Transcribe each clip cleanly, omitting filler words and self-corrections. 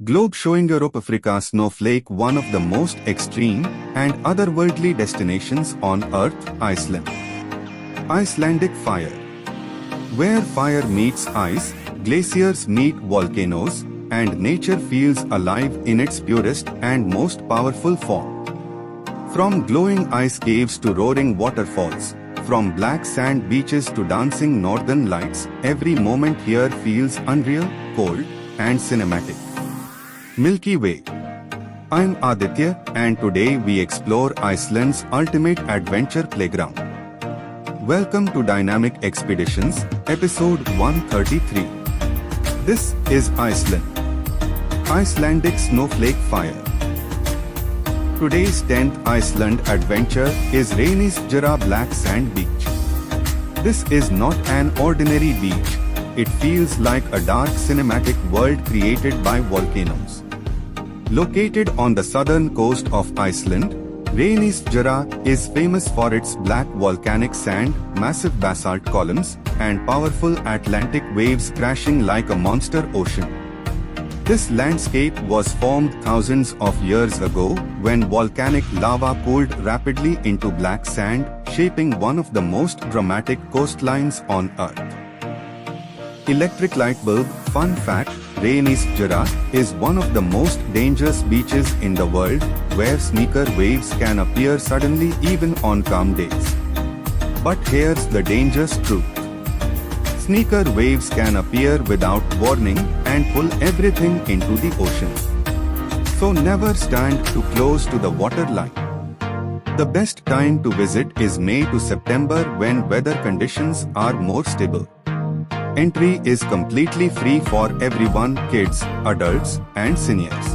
Globe showing Europe Africa snowflake, one of the most extreme and otherworldly destinations on Earth, Iceland. Icelandic fire. Where fire meets ice, glaciers meet volcanoes, and nature feels alive in its purest and most powerful form. From glowing ice caves to roaring waterfalls, from black sand beaches to dancing northern lights, every moment here feels unreal, cold, and cinematic. Milky Way. I'm Aditya, and today we explore Iceland's ultimate adventure playground. Welcome to Dynamic Expeditions, episode 133. This is Iceland. Icelandic snowflake fire. Today's 10th Iceland adventure is Reynisfjara Black Sand Beach. This is not an ordinary beach. It feels like a dark cinematic world created by volcanoes. Located on the southern coast of Iceland, Reynisfjara is famous for its black volcanic sand, massive basalt columns, and powerful Atlantic waves crashing like a monster ocean. This landscape was formed thousands of years ago when volcanic lava cooled rapidly into black sand, shaping one of the most dramatic coastlines on Earth. Electric light bulb. Fun fact, Reynisfjara is one of the most dangerous beaches in the world, where sneaker waves can appear suddenly even on calm days. But here's the dangerous truth. Sneaker waves can appear without warning and pull everything into the ocean. So never stand too close to the waterline. The best time to visit is May to September when weather conditions are more stable. Entry is completely free for everyone, kids, adults, and seniors.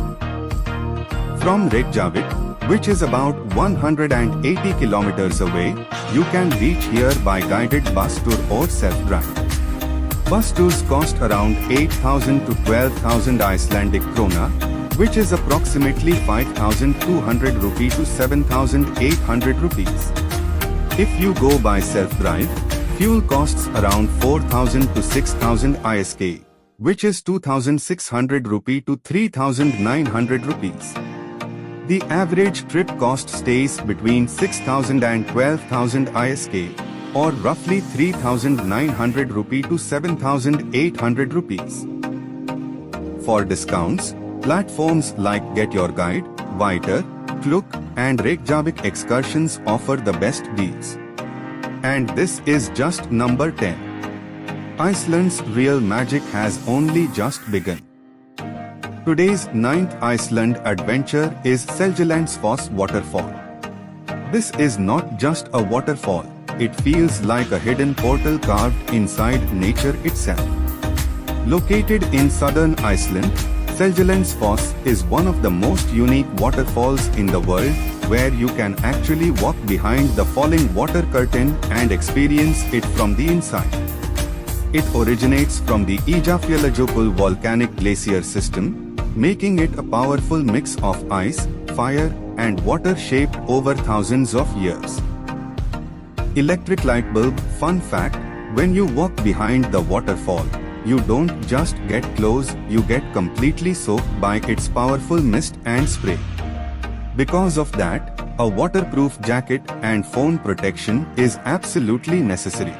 From Reykjavik, which is about 180 kilometers away, you can reach here by guided bus tour or self-drive. Bus tours cost around 8,000 to 12,000 Icelandic krona, which is approximately 5,200 rupee to 7,800 rupees. If you go by self-drive, fuel costs around 4,000 to 6,000 ISK, which is 2,600 rupee to 3,900 rupees. The average trip cost stays between 6,000 and 12,000 ISK, or roughly 3,900 rupee to 7,800 rupees. For discounts, platforms like Get Your Guide, Viter, Klook, and Reykjavik Excursions offer the best deals. And this is just number 10. Iceland's real magic has only just begun. Today's 9th Iceland adventure is Seljalandsfoss Waterfall. This is not just a waterfall, it feels like a hidden portal carved inside nature itself. Located in southern Iceland, Seljalandsfoss is one of the most unique waterfalls in the world, where you can actually walk behind the falling water curtain and experience it from the inside. It originates from the Sólheimajökull volcanic glacier system, making it a powerful mix of ice, fire, and water shaped over thousands of years. Electric light bulb. Fun fact, when you walk behind the waterfall, you don't just get close, you get completely soaked by its powerful mist and spray. Because of that, a waterproof jacket and phone protection is absolutely necessary.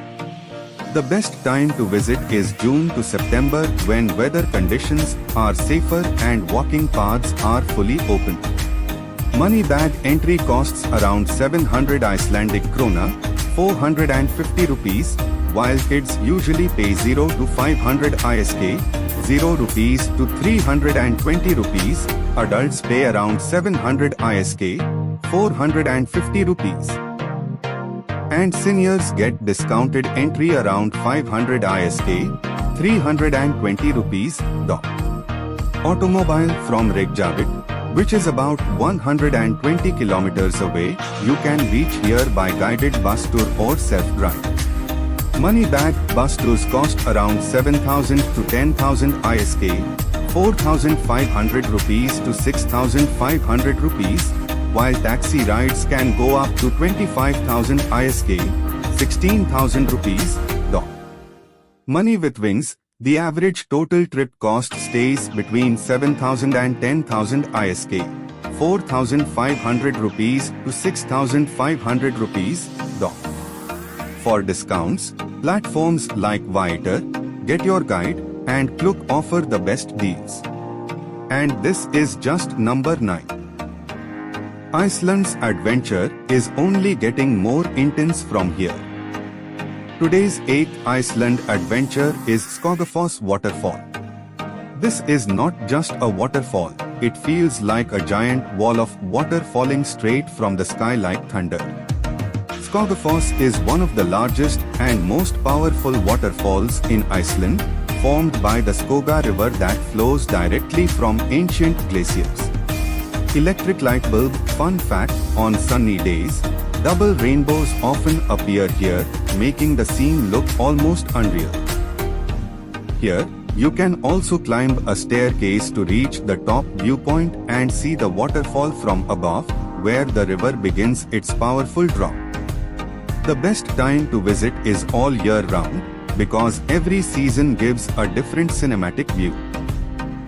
The best time to visit is June to September when weather conditions are safer and walking paths are fully open. Money bag entry costs around 700 Icelandic krona, 450 rupees, while kids usually pay 0 to 500 ISK, 0 rupees to 320 rupees, adults pay around 700 ISK, 450 rupees. And seniors get discounted entry around 500 ISK, 320 rupees. Automobile. From Reykjavik, which is about 120 kilometers away, you can reach here by guided bus tour or self-drive. Money bag. Bus tours cost around 7,000 to 10,000 ISK, 4,500 rupees to 6,500 rupees, while taxi rides can go up to 25,000 ISK, 16,000 rupees. Money with wings. The average total trip cost stays between 7,000 and 10,000 ISK, 4,500 rupees to 6,500 rupees, though. For discounts, platforms like Wildest, Get Your Guide, and Klook offer the best deals. And this is just number 9. Iceland's adventure is only getting more intense from here. Today's 8th Iceland adventure is Skógafoss Waterfall. This is not just a waterfall, it feels like a giant wall of water falling straight from the sky like thunder. Skógafoss is one of the largest and most powerful waterfalls in Iceland, formed by the Skóga River that flows directly from ancient glaciers. Electric light bulb fun fact: on sunny days, double rainbows often appear here, making the scene look almost unreal. Here, you can also climb a staircase to reach the top viewpoint and see the waterfall from above, where the river begins its powerful drop. The best time to visit is all year round, because every season gives a different cinematic view.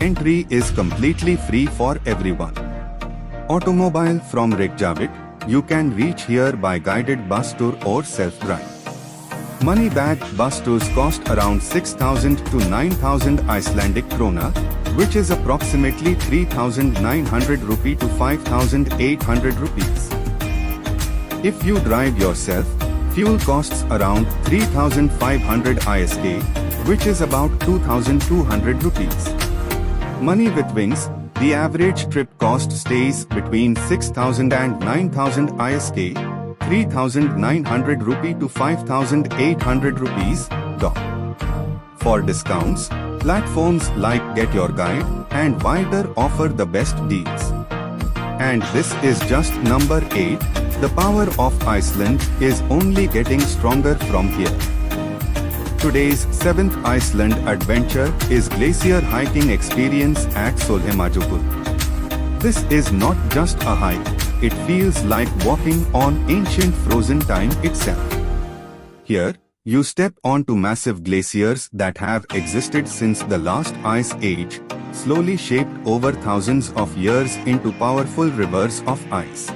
Entry is completely free for everyone. Automobile from Reykjavik, you can reach here by guided bus tour or self-drive. Money bag bus tours cost around 6,000 to 9,000 Icelandic krona, which is approximately 3,900 rupee to 5,800 rupees. If you drive yourself, fuel costs around 3,500 ISK, which is about 2,200 rupees. Money with wings, the average trip cost stays between 6,000 and 9,000 ISK, 3,900 rupee to 5,800 rupees, though. For discounts, platforms like Get Your Guide and Wildest offer the best deals. And this is just number 8. The power of Iceland is only getting stronger from here. Today's 7th Iceland adventure is Glacier hiking experience at Sólheimajökull. This is not just a hike, it feels like walking on ancient frozen time itself. Here, you step onto massive glaciers that have existed since the last ice age, slowly shaped over thousands of years into powerful rivers of ice.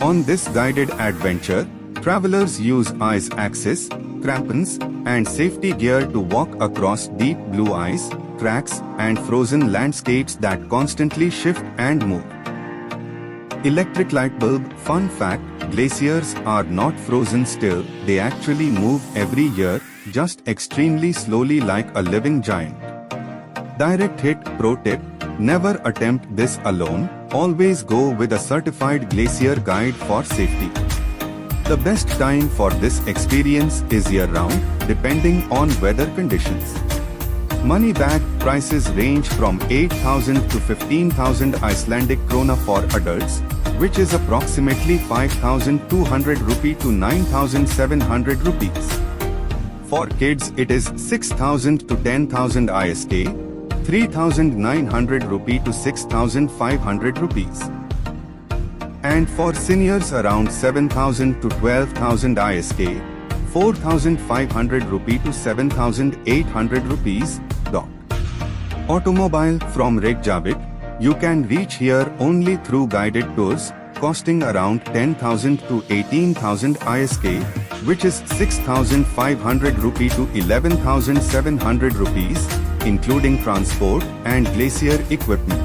On this guided adventure, travelers use ice axes, crampons, and safety gear to walk across deep blue ice, cracks, and frozen landscapes that constantly shift and move. Electric light bulb fun fact: glaciers are not frozen still, they actually move every year, just extremely slowly like a living giant. Direct hit pro tip: never attempt this alone, always go with a certified glacier guide for safety. The best time for this experience is year-round, depending on weather conditions. Money bag prices range from 8,000 to 15,000 Icelandic krona for adults, which is approximately 5,200 rupee to 9,700 rupees. For kids it is 6,000 to 10,000 ISK, 3,900 rupee to 6,500 rupees. And for seniors around 7,000 to 12,000 ISK, 4,500 rupee to 7,800 rupees, though. Automobile from Reykjavik, you can reach here only through guided tours, costing around 10,000 to 18,000 ISK, which is 6,500 rupee to 11,700 rupees, including transport and glacier equipment.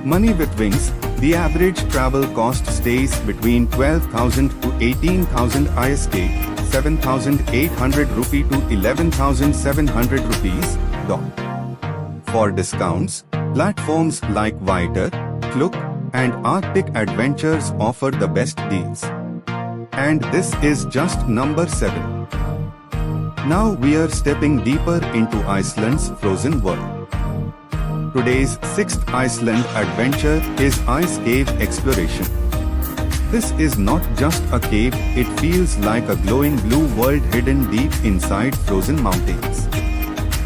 Money with wings, the average travel cost stays between 12,000 to 18,000 ISK, 7,800 rupee to 11,700 rupees, though. For discounts, platforms like Wildest, Klook, and Arctic Adventures offer the best deals. And this is just number 7. Now we are stepping deeper into Iceland's frozen world. Today's 6th Iceland adventure is Ice Cave Exploration. This is not just a cave, it feels like a glowing blue world hidden deep inside frozen mountains.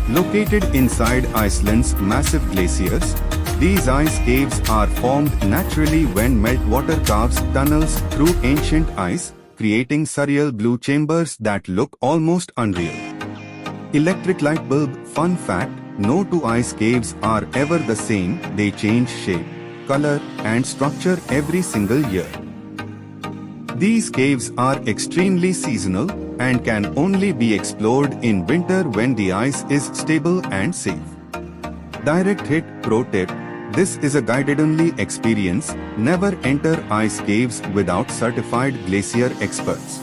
Located inside Iceland's massive glaciers, these ice caves are formed naturally when meltwater carves tunnels through ancient ice, creating surreal blue chambers that look almost unreal. Electric light bulb. Fun fact, no two ice caves are ever the same, they change shape, color, and structure every single year. These caves are extremely seasonal and can only be explored in winter when the ice is stable and safe. Direct hit. Pro tip, this is a guided-only experience, never enter ice caves without certified glacier experts.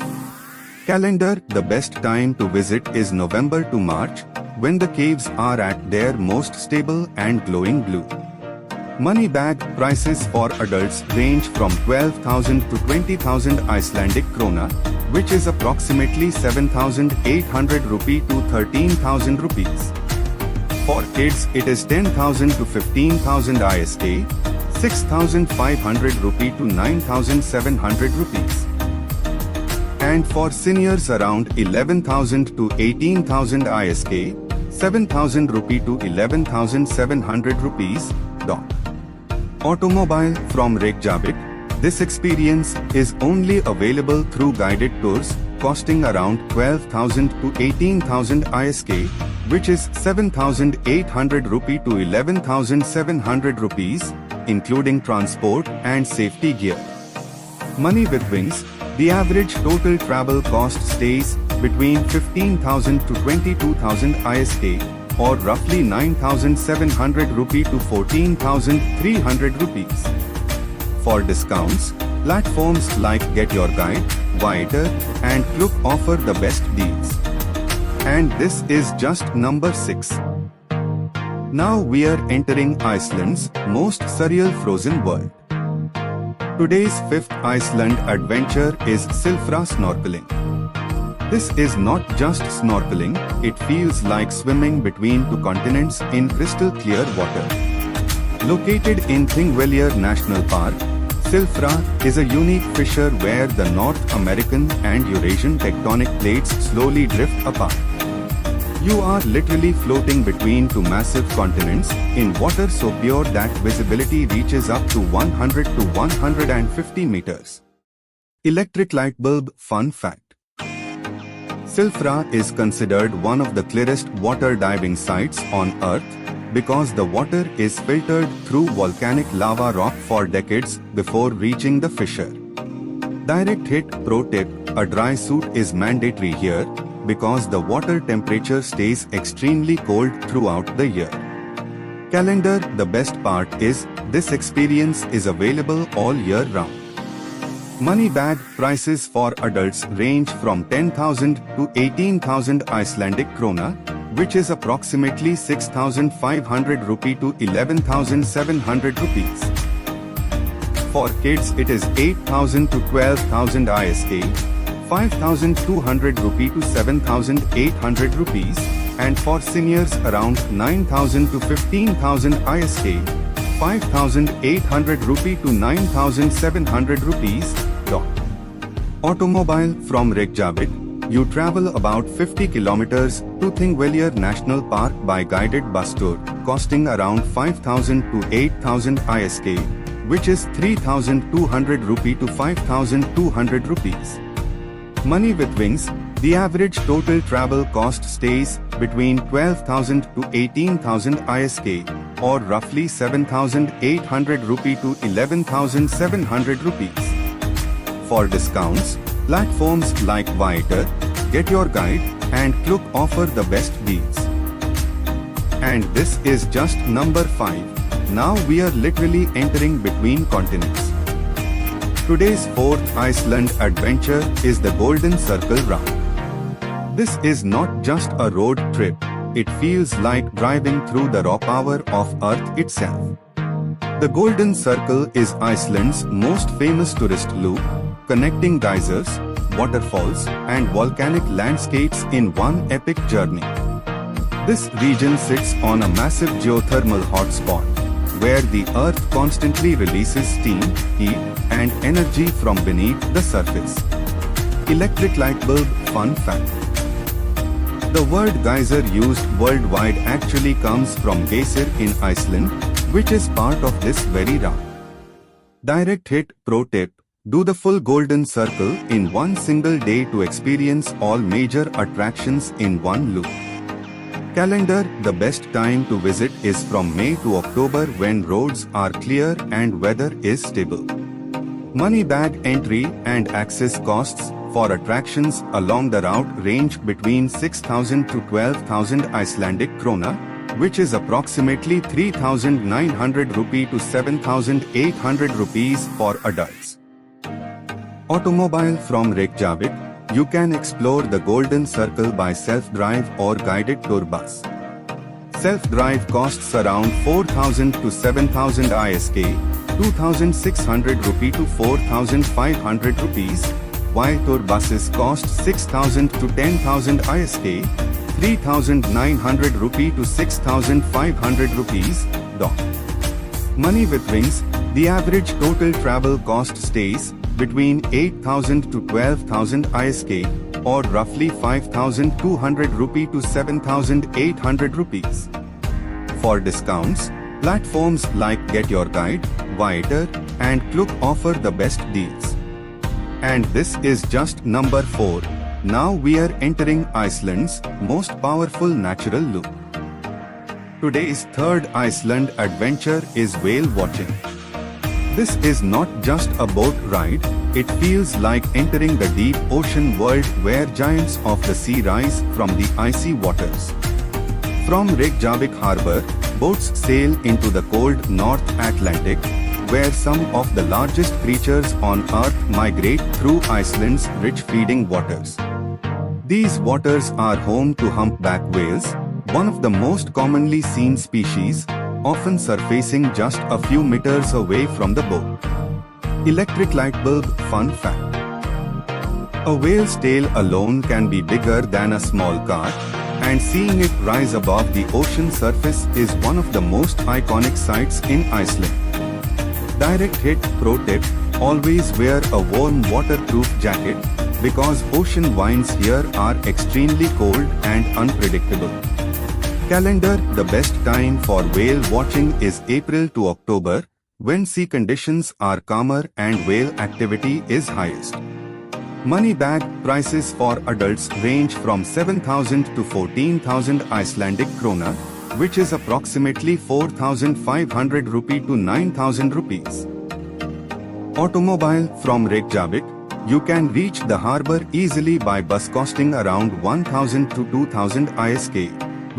Calendar. The best time to visit is November to March, when the caves are at their most stable and glowing blue. Money bag. Prices for adults range from 12,000 to 20,000 Icelandic krona, which is approximately 7,800 rupee to 13,000 rupees. For kids, it is 10,000 to 15,000 ISK, 6,500 rupee to 9,700 rupees. And for seniors, around 11,000 to 18,000 ISK, 7,000 rupee to 11,700 rupees. Automobile. From Reykjavik, this experience is only available through guided tours, costing around 12,000 to 18,000 ISK, which is 7,800 rupee to 11,700 rupees, including transport and safety gear. Money with wings. The average total travel cost stays between 15,000 to 22,000 ISK, or roughly 9,700 rupee to 14,300 rupees. For discounts, platforms like Get Your Guide, Viator, and Klook offer the best deals. And this is just number 6. Now we are entering Iceland's most surreal frozen world. Today's 5th Iceland adventure is Silfra snorkeling. This is not just snorkeling, it feels like swimming between two continents in crystal clear water. Located in Thingvellir National Park, Silfra is a unique fissure where the North American and Eurasian tectonic plates slowly drift apart. You are literally floating between two massive continents, in water so pure that visibility reaches up to 100 to 150 meters. Electric light bulb. Fun fact, Silfra is considered one of the clearest water diving sites on Earth, because the water is filtered through volcanic lava rock for decades before reaching the fissure. Direct hit. Pro tip, a dry suit is mandatory here, because the water temperature stays extremely cold throughout the year. Calendar. The best part is, this experience is available all year round. Money bag. Prices for adults range from 10,000 to 18,000 Icelandic krona, which is approximately 6,500 rupee to 11,700 rupees. For kids, it is 8,000 to 12,000 ISK, 5,200 rupee to 7,800 rupees, and for seniors around 9,000 to 15,000 ISK, 5,800 rupee to 9,700 rupees. Automobile. From Reykjavik, you travel about 50 kilometers to Thingvellir National Park by guided bus tour, costing around 5,000 to 8,000 ISK, which is 3,200 rupee to 5,200 rupees. Money with wings. The average total travel cost stays between 12,000 to 18,000 ISK, or roughly 7,800 rupee to 11,700 rupees. For discounts, platforms like Viator, Get Your Guide, and Klook offer the best deals. And this is just number 5. Now we are literally entering between continents. Today's 4th Iceland adventure is the Golden Circle Round. This is not just a road trip, it feels like driving through the raw power of Earth itself. The Golden Circle is Iceland's most famous tourist loop, connecting geysers, waterfalls, and volcanic landscapes in one epic journey. This region sits on a massive geothermal hotspot, where the Earth constantly releases steam, heat, and energy from beneath the surface. Electric light bulb. Fun fact, the word geyser used worldwide actually comes from Glacier in Iceland, which is part of this very route. Direct hit. Pro tip, do the full Golden Circle in one single day to experience all major attractions in one loop. Calendar: the best time to visit is from May to October when roads are clear and weather is stable. Money bag entry and access costs for attractions along the route range between 6,000 to 12,000 Icelandic krona, which is approximately 3,900 rupee to 7,800 rupees for adults. Automobile: from Reykjavik, you can explore the Golden Circle by self-drive or guided tour bus. Self-drive costs around 4,000 to 7,000 ISK, 2,600 rupee to 4,500 rupees, while tour buses cost 6,000 to 10,000 ISK, 3,900 rupee to 6,500 rupees. Money with wings: the average total travel cost stays between 8,000 to 12,000 ISK, or roughly 5,200 rupee to 7,800 rupees. For discounts, platforms like Get Your Guide, Viator, and Klook offer the best deals. And this is just number 4. Now we are entering Iceland's most powerful natural loop. Today's third Iceland adventure is whale watching. This is not just a boat ride, it feels like entering the deep ocean world where giants of the sea rise from the icy waters. From Reykjavik harbor, boats sail into the cold North Atlantic, where some of the largest creatures on Earth migrate through Iceland's rich feeding waters. These waters are home to humpback whales, one of the most commonly seen species, often surfacing just a few meters away from the boat. Electric light bulb: fun fact. A whale's tail alone can be bigger than a small car, and seeing it rise above the ocean surface is one of the most iconic sights in Iceland. Direct hit: pro tip, always wear a warm waterproof jacket, because ocean winds here are extremely cold and unpredictable. Calendar: the best time for whale watching is April to October, when sea conditions are calmer and whale activity is highest. Money bag prices for adults range from 7,000 to 14,000 Icelandic krona, which is approximately 4,500 rupee to 9,000 rupees. Automobile: from Reykjavik, you can reach the harbor easily by bus costing around 1,000 to 2,000 ISK,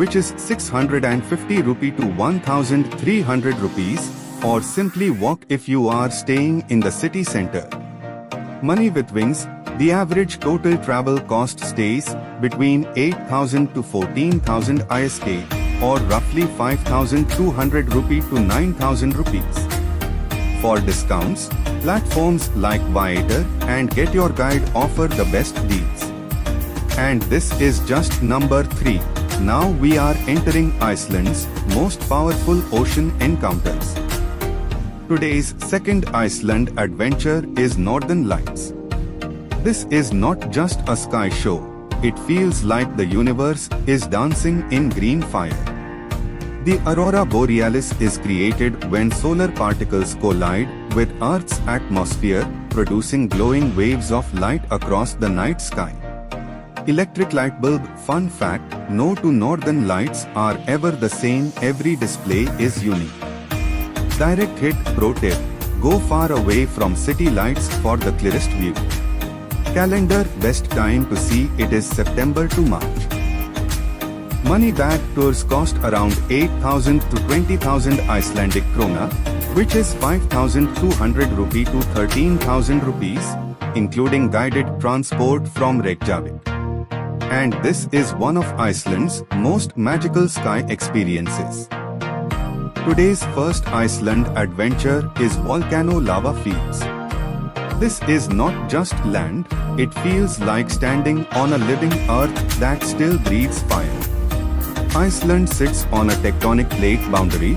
which is 650 rupee to 1,300 rupees, or simply walk if you are staying in the city center. Money with wings: the average total travel cost stays between 8,000 to 14,000 ISK, or roughly 5,200 rupee to 9,000 rupees. For discounts, platforms like Viator and Get Your Guide offer the best deals. And this is just number 3. Now we are entering Iceland's most powerful ocean encounters. Today's second Iceland adventure is Northern Lights. This is not just a sky show, it feels like the universe is dancing in green fire. The aurora borealis is created when solar particles collide with Earth's atmosphere, producing glowing waves of light across the night sky. Electric light bulb: fun fact, no two northern lights are ever the same, every display is unique. Direct hit: pro tip, go far away from city lights for the clearest view. Calendar: best time to see it is September to March. Money bag tours cost around 8,000 to 20,000 Icelandic krona, which is 5,200 rupee to 13,000 rupees, including guided transport from Reykjavik. And this is one of Iceland's most magical sky experiences. Today's first Iceland adventure is Volcano lava fields. This is not just land, it feels like standing on a living earth that still breathes fire. Iceland sits on a tectonic plate boundary,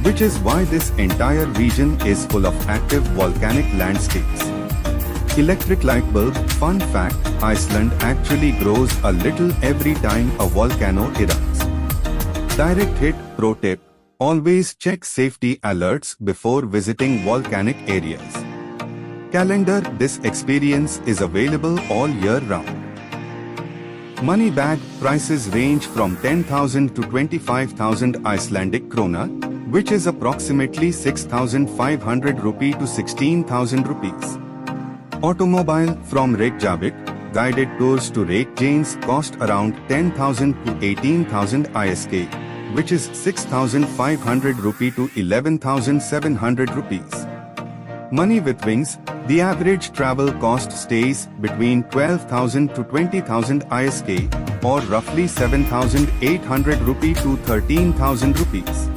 which is why this entire region is full of active volcanic landscapes. Electric light bulb: fun fact, Iceland actually grows a little every time a volcano erupts. Direct hit: pro tip, always check safety alerts before visiting volcanic areas. Calendar: this experience is available all year round. Money bag prices range from 10,000 to 25,000 Icelandic krona, which is approximately 6,500 rupee to 16,000 rupees. Automobile from Reykjavik, guided tours to Reykjanes cost around 10,000 to 18,000 ISK, which is 6,500 rupee to 11,700 rupees. Money with wings, the average travel cost stays between 12,000 to 20,000 ISK, or roughly 7,800 rupee to 13,000 rupees.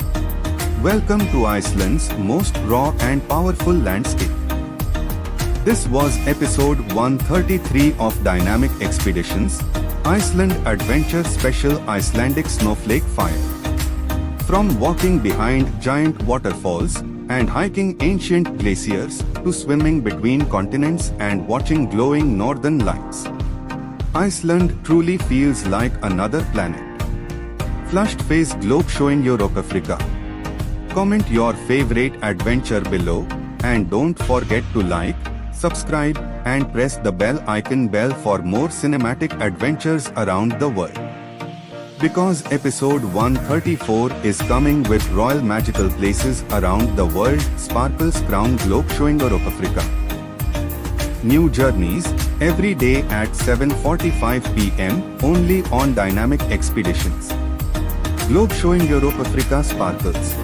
Welcome to Iceland's most raw and powerful landscape. This was episode 133 of Dynamic Expeditions, Iceland Adventure Special Icelandic Snowflake Fire. From walking behind giant waterfalls and hiking ancient glaciers to swimming between continents and watching glowing northern lights, Iceland truly feels like another planet. Flushed face globe showing Europe Africa. Comment your favorite adventure below, and don't forget to like, subscribe, and press the bell icon for more cinematic adventures around the world. Because episode 134 is coming with royal magical places around the world, Sparkle's crown globe showing Europe Africa. New journeys every day at 7:45 p.m. only on Dynamic Expeditions. Globe showing Europe Africa sparkles.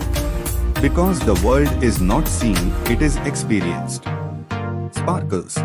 Because the world is not seen, it is experienced. Sparkles.